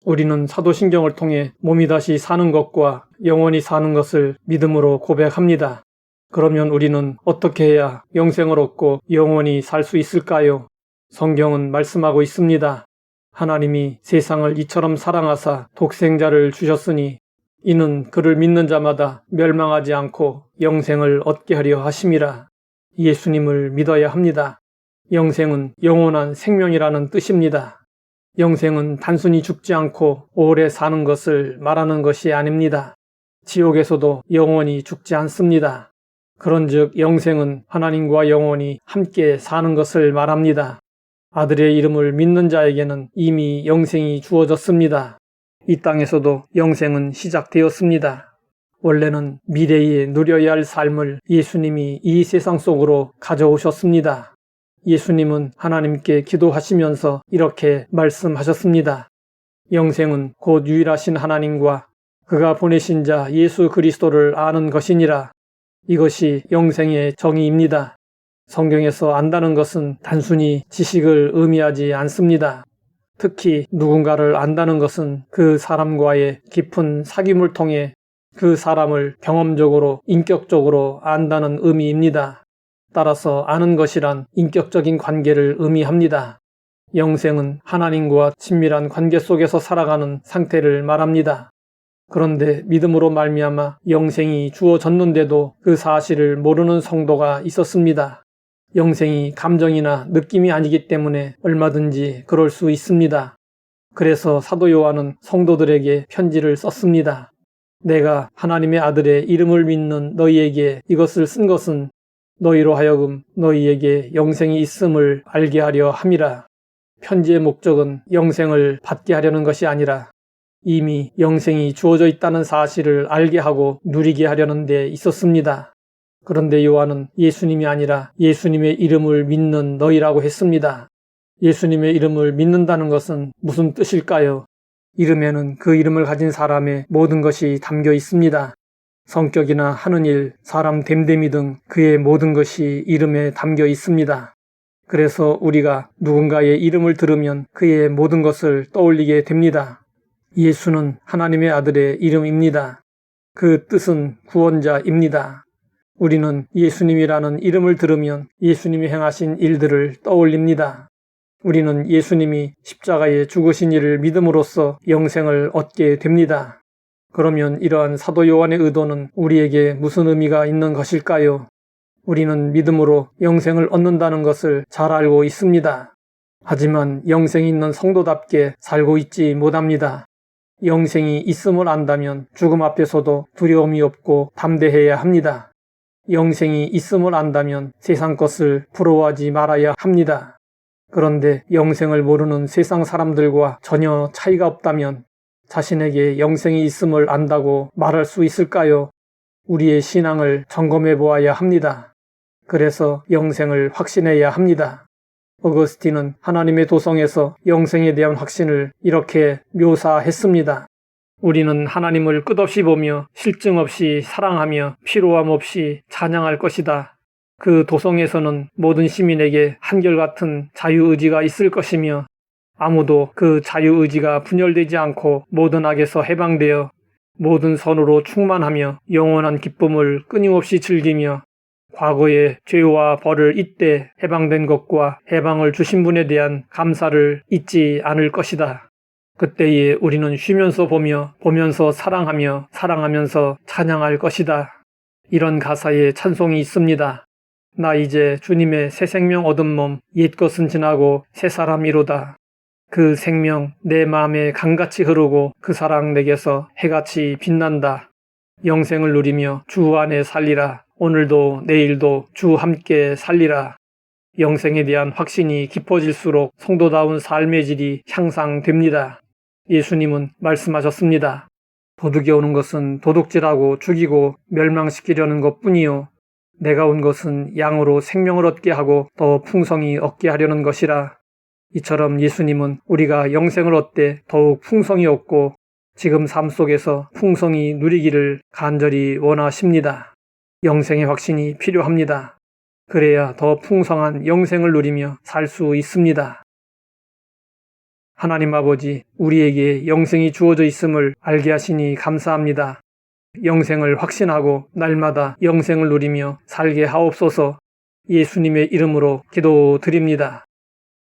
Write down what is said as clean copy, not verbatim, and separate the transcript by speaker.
Speaker 1: 우리는 사도신경을 통해 몸이 다시 사는 것과 영원히 사는 것을 믿음으로 고백합니다. 그러면 우리는 어떻게 해야 영생을 얻고 영원히 살 수 있을까요? 성경은 말씀하고 있습니다. 하나님이 세상을 이처럼 사랑하사 독생자를 주셨으니 이는 그를 믿는 자마다 멸망하지 않고 영생을 얻게 하려 하심이라. 예수님을 믿어야 합니다. 영생은 영원한 생명이라는 뜻입니다. 영생은 단순히 죽지 않고 오래 사는 것을 말하는 것이 아닙니다. 지옥에서도 영원히 죽지 않습니다. 그런즉 영생은 하나님과 영원히 함께 사는 것을 말합니다. 아들의 이름을 믿는 자에게는 이미 영생이 주어졌습니다. 이 땅에서도 영생은 시작되었습니다. 원래는 미래에 누려야 할 삶을 예수님이 이 세상 속으로 가져오셨습니다. 예수님은 하나님께 기도하시면서 이렇게 말씀하셨습니다. 영생은 곧 유일하신 하나님과 그가 보내신 자 예수 그리스도를 아는 것이니라. 이것이 영생의 정의입니다. 성경에서 안다는 것은 단순히 지식을 의미하지 않습니다. 특히 누군가를 안다는 것은 그 사람과의 깊은 사귐을 통해 그 사람을 경험적으로, 인격적으로 안다는 의미입니다. 따라서 아는 것이란 인격적인 관계를 의미합니다. 영생은 하나님과 친밀한 관계 속에서 살아가는 상태를 말합니다. 그런데 믿음으로 말미암아 영생이 주어졌는데도 그 사실을 모르는 성도가 있었습니다. 영생이 감정이나 느낌이 아니기 때문에 얼마든지 그럴 수 있습니다. 그래서 사도 요한은 성도들에게 편지를 썼습니다. 내가 하나님의 아들의 이름을 믿는 너희에게 이것을 쓴 것은 너희로 하여금 너희에게 영생이 있음을 알게 하려 함이라. 편지의 목적은 영생을 받게 하려는 것이 아니라 이미 영생이 주어져 있다는 사실을 알게 하고 누리게 하려는 데 있었습니다. 그런데 요한은 예수님이 아니라 예수님의 이름을 믿는 너희라고 했습니다. 예수님의 이름을 믿는다는 것은 무슨 뜻일까요? 이름에는 그 이름을 가진 사람의 모든 것이 담겨 있습니다. 성격이나 하는 일, 사람 됨됨이 등 그의 모든 것이 이름에 담겨 있습니다. 그래서 우리가 누군가의 이름을 들으면 그의 모든 것을 떠올리게 됩니다. 예수는 하나님의 아들의 이름입니다. 그 뜻은 구원자입니다. 우리는 예수님이라는 이름을 들으면 예수님이 행하신 일들을 떠올립니다. 우리는 예수님이 십자가에 죽으신 일을 믿음으로써 영생을 얻게 됩니다. 그러면 이러한 사도 요한의 의도는 우리에게 무슨 의미가 있는 것일까요? 우리는 믿음으로 영생을 얻는다는 것을 잘 알고 있습니다. 하지만 영생이 있는 성도답게 살고 있지 못합니다. 영생이 있음을 안다면 죽음 앞에서도 두려움이 없고 담대해야 합니다. 영생이 있음을 안다면 세상 것을 부러워하지 말아야 합니다. 그런데 영생을 모르는 세상 사람들과 전혀 차이가 없다면 자신에게 영생이 있음을 안다고 말할 수 있을까요? 우리의 신앙을 점검해 보아야 합니다. 그래서 영생을 확신해야 합니다. 어거스틴은 하나님의 도성에서 영생에 대한 확신을 이렇게 묘사했습니다. 우리는 하나님을 끝없이 보며 실증 없이 사랑하며 피로함 없이 찬양할 것이다. 그 도성에서는 모든 시민에게 한결같은 자유의지가 있을 것이며 아무도 그 자유의지가 분열되지 않고 모든 악에서 해방되어 모든 선으로 충만하며 영원한 기쁨을 끊임없이 즐기며 과거의 죄와 벌을 잊되 해방된 것과 해방을 주신 분에 대한 감사를 잊지 않을 것이다. 그때에 우리는 쉬면서 보면서 사랑하며 사랑하면서 찬양할 것이다. 이런 가사에 찬송이 있습니다. 나 이제 주님의 새 생명 얻은 몸 옛것은 지나고 새 사람이로다. 그 생명 내 마음에 강같이 흐르고 그 사랑 내게서 해같이 빛난다. 영생을 누리며 주 안에 살리라. 오늘도 내일도 주 함께 살리라. 영생에 대한 확신이 깊어질수록 성도다운 삶의 질이 향상됩니다. 예수님은 말씀하셨습니다. 도둑이 오는 것은 도둑질하고 죽이고 멸망시키려는 것뿐이요 내가 온 것은 양으로 생명을 얻게 하고 더 풍성히 얻게 하려는 것이라. 이처럼 예수님은 우리가 영생을 얻되 더욱 풍성히 얻고 지금 삶 속에서 풍성히 누리기를 간절히 원하십니다. 영생의 확신이 필요합니다. 그래야 더 풍성한 영생을 누리며 살 수 있습니다. 하나님 아버지, 우리에게 영생이 주어져 있음을 알게 하시니 감사합니다. 영생을 확신하고 날마다 영생을 누리며 살게 하옵소서. 예수님의 이름으로 기도드립니다.